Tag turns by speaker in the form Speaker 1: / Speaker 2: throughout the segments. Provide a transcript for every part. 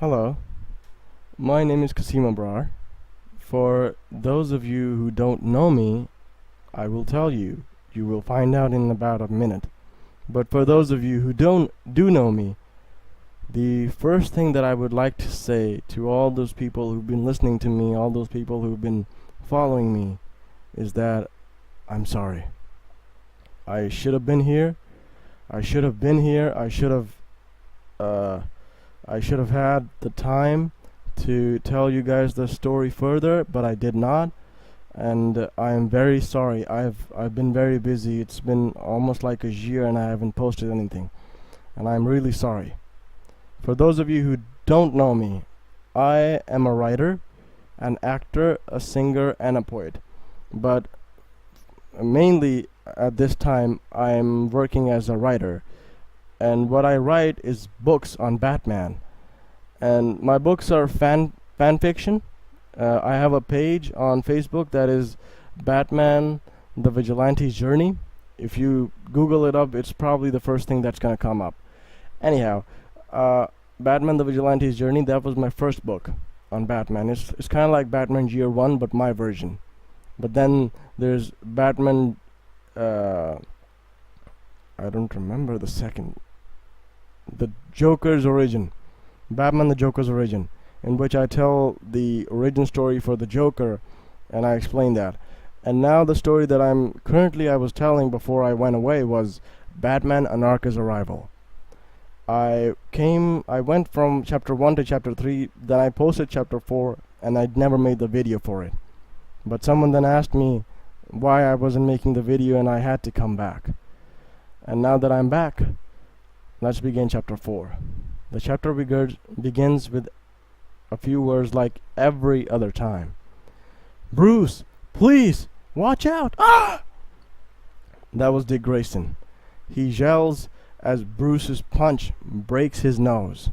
Speaker 1: Hello, my name is Kasim Abrar. For those of you who don't know me, I will tell you. You will find out in about a minute. But for those of you who do know me, the first thing that I would like to say to all those people who've been listening to me, all those people who've been following me, is that I'm sorry. I should have been here. I should have been here. Uh, I should have had the time to tell you guys the story further, but I did not, and I am very sorry. I've been very busy. It's been almost like a year, and I haven't posted anything, and I'm really sorry. For those of you who don't know me, I am a writer, an actor, a singer, and a poet. But mainly at this time, I'm working as a writer, and what I write is books on Batman. And my books are fan fiction. I have a page on Facebook that is Batman the Vigilante's Journey. If you Google it up, it's probably the first thing that's gonna come up. Anyhow, Batman the Vigilante's Journey, that was my first book on Batman. It's kind of like Batman Year One, but my version. But then there's Batman. I don't remember the second. The Joker's Origin. Batman the Joker's Origin, in which I tell the origin story for the Joker, and I explain that. And now the story that I was telling before I went away was Batman Anarcha's Arrival. I went from chapter 1 to chapter 3, then I posted chapter 4, and I never made the video for it. But someone then asked me why I wasn't making the video, and I had to come back. And now that I'm back, let's begin chapter 4. The chapter begins with a few words like every other time. Bruce, please, watch out! Ah! That was Dick Grayson. He yells as Bruce's punch breaks his nose.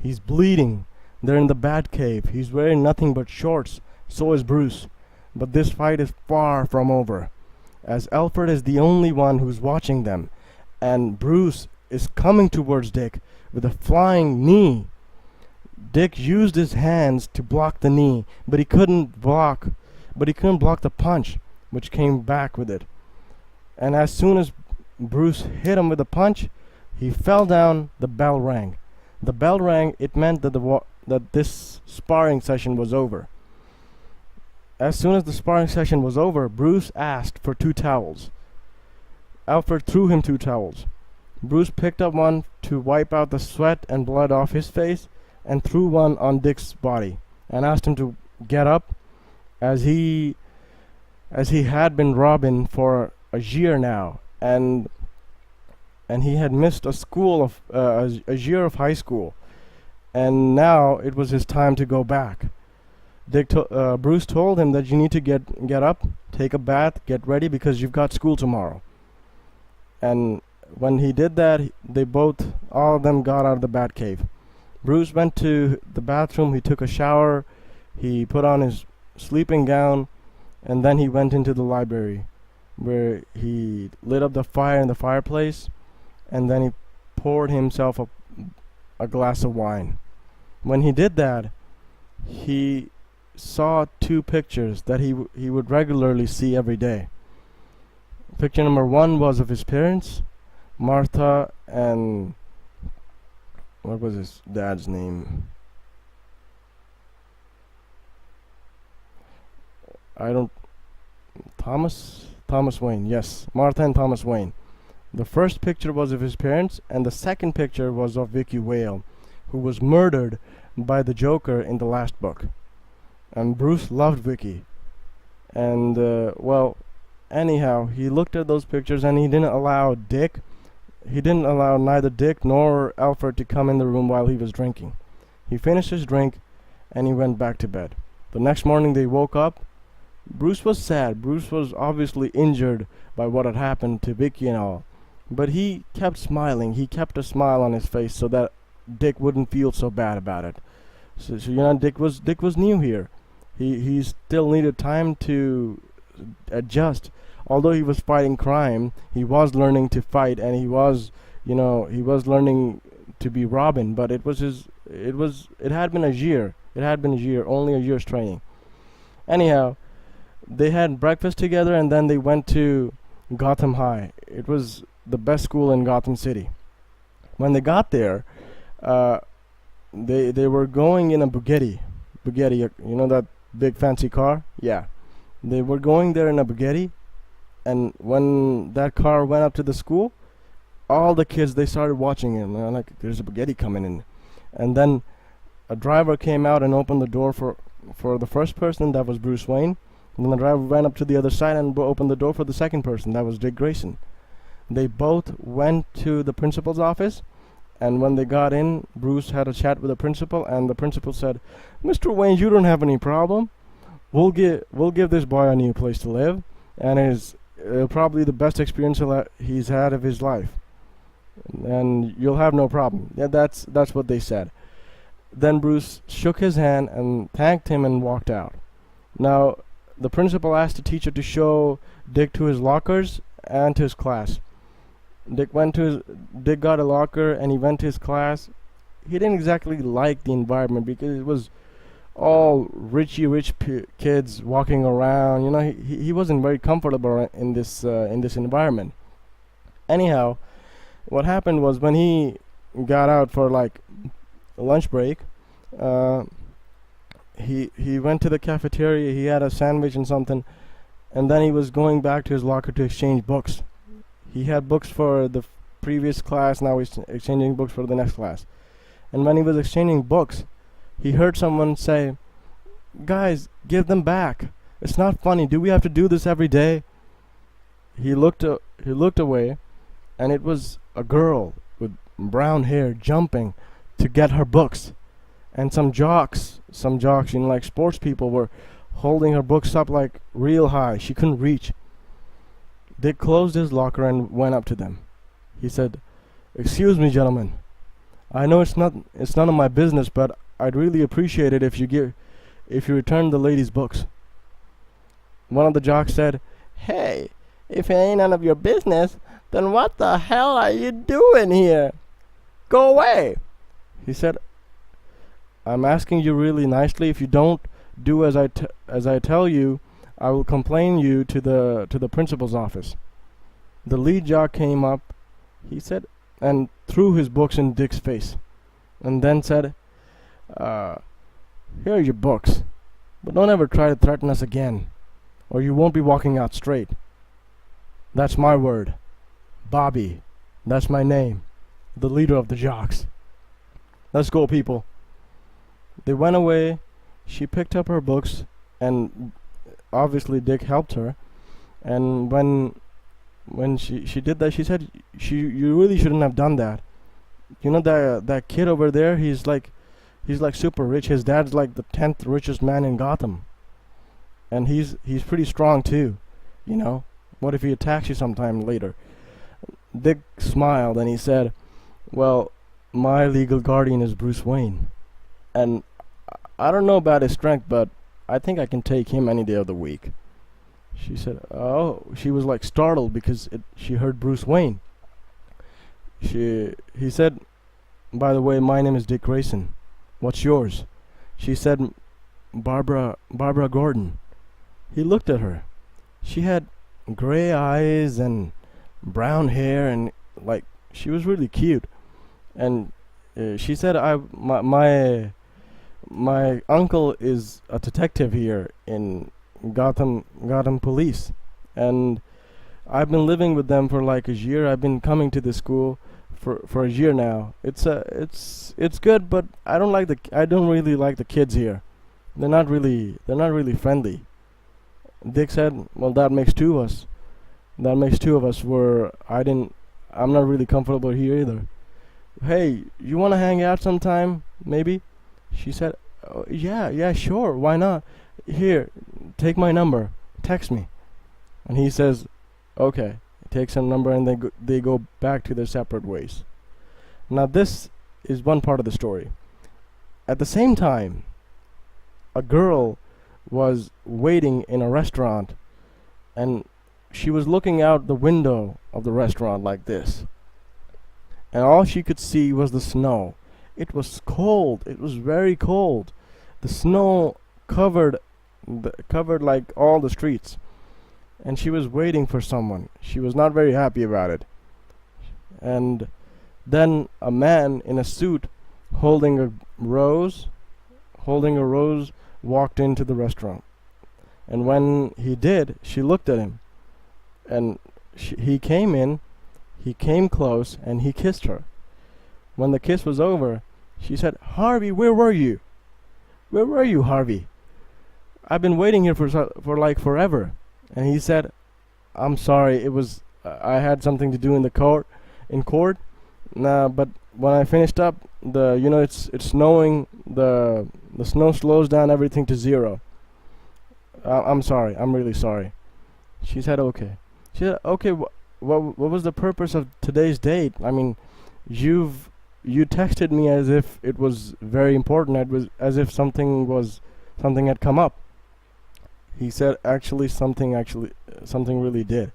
Speaker 1: He's bleeding. They're in the Batcave. He's wearing nothing but shorts. So is Bruce. But this fight is far from over, as Alfred is the only one who's watching them, and Bruce is coming towards Dick with a flying knee. Dick used his hands to block the knee, but he couldn't block the punch which came back with it. And as soon as Bruce hit him with a punch, he fell down. The bell rang. The bell rang. It meant that this sparring session was over. As soon as the sparring session was over, Bruce asked for 2 towels. Alfred threw him 2 towels. Bruce picked up one to wipe out the sweat and blood off his face, and threw one on Dick's body and asked him to get up, as he had been Robin for a year now, and he had missed a year of high school, and now it was his time to go back. Bruce told him that you need to get up, take a bath, get ready, because you've got school tomorrow. And when he did that, all of them got out of the Batcave. Bruce went to the bathroom, he took a shower, he put on his sleeping gown, and then he went into the library, where he lit up the fire in the fireplace, and then he poured himself a glass of wine. When he did that, he saw 2 pictures that he would regularly see every day. Picture number 1 was of his parents, Martha, and what was his dad's name? Thomas Wayne. Yes, Martha and Thomas Wayne. The first picture was of his parents, and the second picture was of Vicky Vale, who was murdered by the Joker in the last book. And Bruce loved Vicky. And anyhow, he looked at those pictures, and he didn't allow neither Dick nor Alfred to come in the room while he was drinking. He finished his drink, and he went back to bed. The next morning they woke up. Bruce was sad. Bruce was obviously injured by what had happened to Vicky and all. But he kept smiling. He kept a smile on his face so that Dick wouldn't feel so bad about it. So Dick was new here. He still needed time to adjust. Although he was fighting crime, he was learning to fight, and he was learning to be Robin. But it it had been a year. It had been a year, only a year's training. Anyhow, they had breakfast together and then they went to Gotham High. It was the best school in Gotham City. When they got there, uh, they were going in a Bugatti. Bugatti, you know that big fancy car? Yeah. They were going there in a Bugatti, and when that car went up to the school, all the kids they started watching it. And they're like, there's a Bugatti coming in. And then a driver came out and opened the door for the first person, that was Bruce Wayne. And then the driver went up to the other side and opened the door for the second person, that was Dick Grayson. They both went to the principal's office, and when they got in, Bruce had a chat with the principal, and the principal said, "Mr. Wayne, you don't have any problem. We'll give this boy a new place to live, and it's probably the best experience he's had of his life, and you'll have no problem." Yeah, that's what they said. Then Bruce shook his hand and thanked him and walked out. Now, the principal asked the teacher to show Dick to his lockers and to his class. Dick got a locker and he went to his class. He didn't exactly like the environment because it was all rich kids walking around. You know, he wasn't very comfortable in this environment. Anyhow, what happened was when he got out for like a lunch break, he went to the cafeteria. He had a sandwich and something, and then he was going back to his locker to exchange books. He had books for the previous class. Now he's exchanging books for the next class. And when he was exchanging books, he heard someone say, "Guys, give them back. It's not funny. Do we have to do this every day?" He looked away, and it was a girl with brown hair jumping to get her books. And some jocks, you know, like sports people, were holding her books up like real high. She couldn't reach. Dick closed his locker and went up to them. He said, "Excuse me, gentlemen. I know it's none of my business, but I'd really appreciate it if you return the lady's books." One of the jocks said, "Hey, if it ain't none of your business, then what the hell are you doing here? Go away." He said, "I'm asking you really nicely. If you don't do as I tell you, I will complain you to the principal's office." The lead jock came up, he said, and threw his books in Dick's face, and then said, "Here are your books, but don't ever try to threaten us again, or you won't be walking out straight. That's my word. Bobby, that's my name, the leader of the jocks. Let's go, people." They went away. She picked up her books, and obviously Dick helped her. And when she did that, she said, "You really shouldn't have done that. You know that kid over there, he's like super rich. His dad's like the 10th richest man in Gotham, and he's pretty strong too. You know, what if he attacks you sometime later?" Dick smiled and he said, "Well, my legal guardian is Bruce Wayne, and I don't know about his strength, but I think I can take him any day of the week." She said, "Oh," she was like startled because she heard Bruce Wayne. He said, "By the way, my name is Dick Grayson. What's yours?" She said, Barbara Gordon." He looked at her. She had gray eyes and brown hair, and like she was really cute. And she said, My uncle is a detective here in Gotham Police, and I've been living with them for like a year. I've been coming to the school for a year now. It's good, but I don't really like the kids here. They're not really friendly." Dick said, "Well, that makes two of us. I'm not really comfortable here either. Hey, you want to hang out sometime, maybe?" She said, "Oh, yeah, sure, why not? Here, take my number, text me." And he says, "Okay." He takes her number, and they go back to their separate ways. Now this is one part of the story. At the same time, a girl was waiting in a restaurant, and she was looking out the window of the restaurant like this, and all she could see was the snow. It was cold. It was very cold. The snow covered covered like all the streets, and she was waiting for someone. She was not very happy about it. And then a man in a suit holding a rose, holding a rose, walked into the restaurant. And when he did, she looked at him, and he came in, he came close, and he kissed her. When the kiss was over, she said, "Harvey, where were you? Where were you, Harvey? I've been waiting here for like forever." And he said, "I'm sorry, it was I had something to do in the court, in court. Nah, but when I finished up, it's snowing. The snow slows down everything to zero. I'm sorry. I'm really sorry." She said, "Okay." She said, "Okay. What was the purpose of today's date? I mean, you texted me as if it was very important. It was as if something had come up." He said, something really did.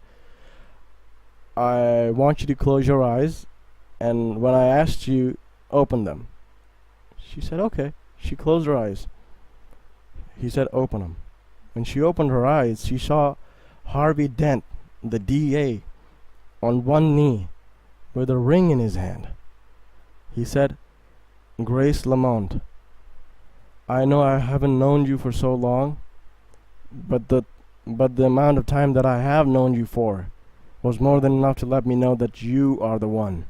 Speaker 1: "I want you to close your eyes, and when I asked you, open them." She said, "Okay." She closed her eyes. He said, "Open them." When she opened her eyes, she saw Harvey Dent, the DA, on one knee with a ring in his hand. He said, "Grace Lamont, I know I haven't known you for so long, but the amount of time that I have known you for was more than enough to let me know that you are the one.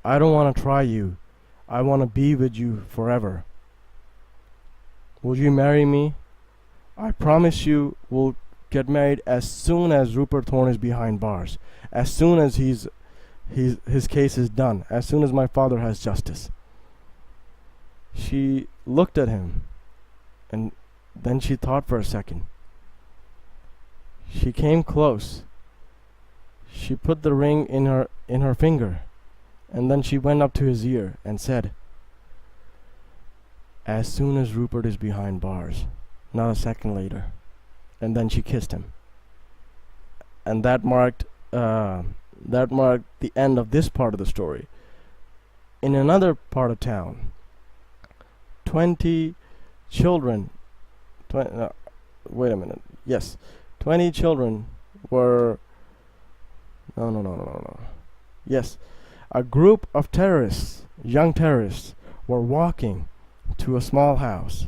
Speaker 1: I don't want to try you. I want to be with you forever. Will you marry me? I promise you we'll get married as soon as Rupert Thorne is behind bars, as soon as his case is done, as soon as my father has justice." She looked at him, and then she thought for a second. She came close. She put the ring in her finger, and then she went up to his ear and said, "As soon as Rupert is behind bars," not a second later. And then she kissed him. And that marked the end of this part of the story. In another part of town, 20 children, 20 children were, no. Yes, a group of terrorists, young terrorists, were walking to a small house,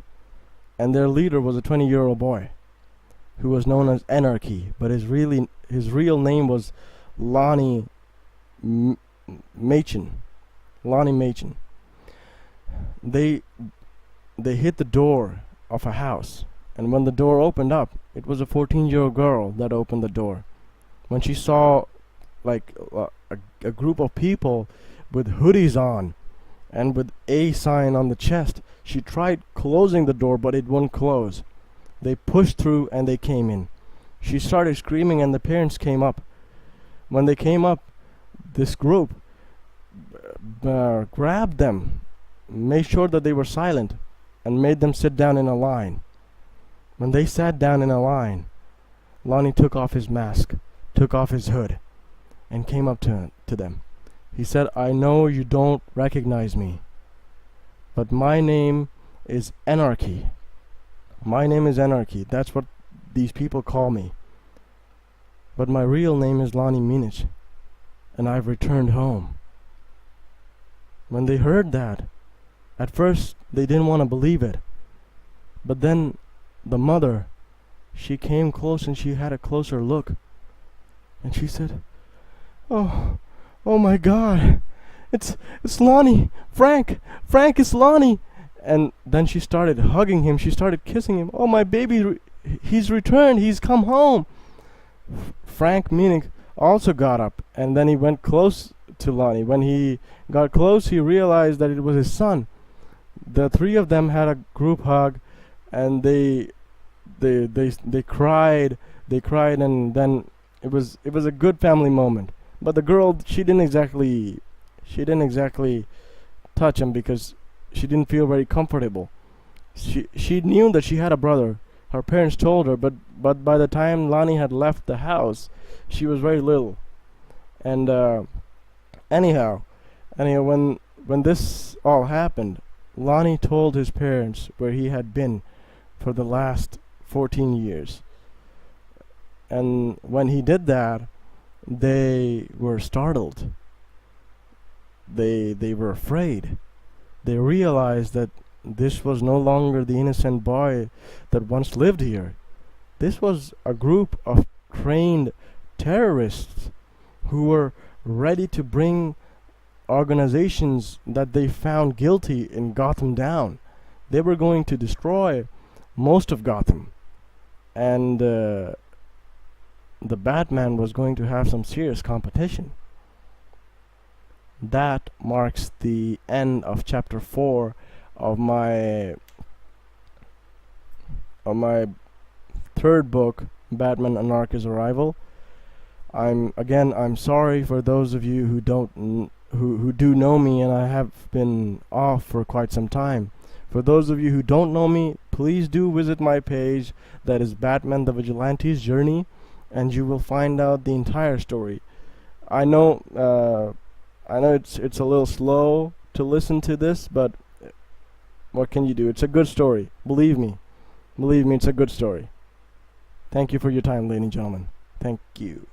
Speaker 1: and their leader was a 20-year-old boy who was known as Anarchy, but his real name was Lonnie Machin. Lonnie Machin. They hit the door of a house, and when the door opened up, it was a 14-year-old girl that opened the door. When she saw a group of people with hoodies on and with a sign on the chest, she tried closing the door, but it wouldn't close. They pushed through and they came in. She started screaming, and the parents came up. When they came up, this group grabbed them, made sure that they were silent, and made them sit down in a line. When they sat down in a line, Lonnie took off his mask, took off his hood, and came up to them. He said, "I know you don't recognize me, but my name is Anarchy. My name is Anarchy. That's what these people call me. But my real name is Lonnie Minich, and I've returned home." When they heard that, at first they didn't want to believe it. But then the mother, she came close and she had a closer look. And she said, Oh my God, it's Lonnie, Frank, it's Lonnie." And then she started hugging him, she started kissing him. "Oh, my baby, he's returned, he's come home." Frank Minich also got up, and then he went close to Lonnie. When he got close, he realized that it was his son. The three of them had a group hug, and they cried, and then it was a good family moment. But the girl, she didn't exactly touch him because she didn't feel very comfortable. She knew that she had a brother. Her parents told her, but by the time Lonnie had left the house, she was very little. And anyhow, when when this all happened, Lonnie told his parents where he had been for the last 14 years. And when he did that, they were startled. They were afraid. They realized that this was no longer the innocent boy that once lived here. This was a group of trained terrorists who were ready to bring organizations that they found guilty in Gotham down. They were going to destroy most of Gotham. And the Batman was going to have some serious competition. That marks the end of chapter 4 of my third book, Batman Anarchist Arrival. I'm sorry for those of you who do know me, and I have been off for quite some time. For those of you who don't know me, please do visit my page, that is Batman the Vigilante's Journey, and you will find out the entire story. I know it's a little slow to listen to this, but what can you do? It's a good story. Believe me, it's a good story. Thank you for your time, ladies and gentlemen. Thank you.